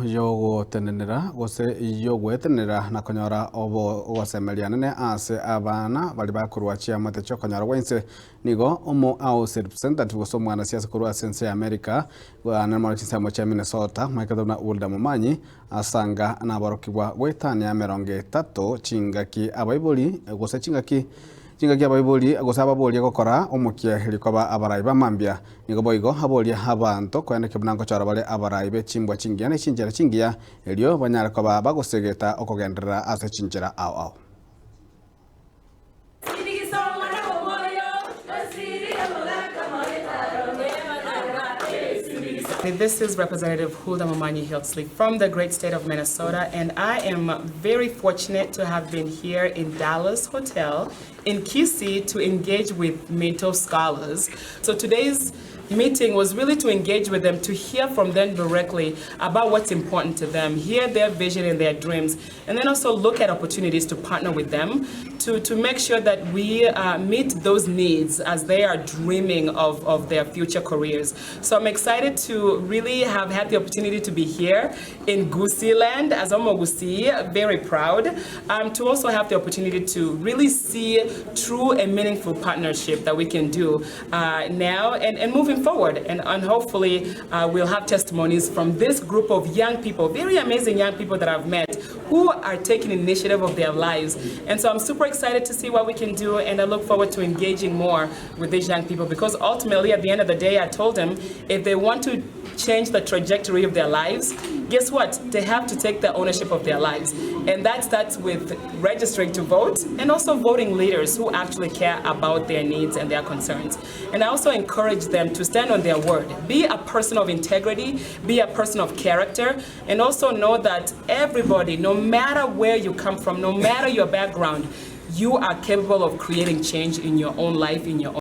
yogutenenera gose yogwetenera na konyora obo gwasemeria nene ase abana bali bakurwa chiamate cho konyora wense nigo omo au representative gose mwana siasa kurwa sense ya America na mwana chisamo cha Minnesota maikadona Huldah Momanyi asanga na barokibwa gwetania 30 chingaki abaiboli gose chingaki abaiboli gose ababoli gokora omukia likoba abarai bamambia nigo boigo aboli abantu kwenda kibnango chara bale abarai be chimbwa chingia ne chinjira chingia elio banyara koba bagosegeta okogendera ase chinjira ao This is Representative Huldah Momanyi from the great state of Minnesota, and I am very fortunate to have been here in Dallas Hotel in Kisii to engage with Minto scholars. So today's meeting was really to engage with them, to hear from them directly about what's important to them, hear their vision and their dreams, and then also look at opportunities to partner with them to make sure that we meet those needs as they are dreaming of their future careers. So I'm excited to really have had the opportunity to be here in Gusii land as Omo Gusii, very proud, to also have the opportunity to really see true and meaningful partnership that we can do now and moving forward, and hopefully we'll have testimonies from this group of young people, very amazing young people that I've met who are taking initiative of their lives. And so I'm super excited to see what we can do, and I look forward to engaging more with these young people, because ultimately at the end of the day I told them if they want to change the trajectory of their lives, guess what? They have to take the ownership of their lives. And that starts with registering to vote and also voting leaders who actually care about their needs and their concerns. And I also encourage them to stand on their word. Be a person of integrity, be a person of character, and also know that everybody, no matter where you come from, no matter your background, you are capable of creating change in your own life, in your own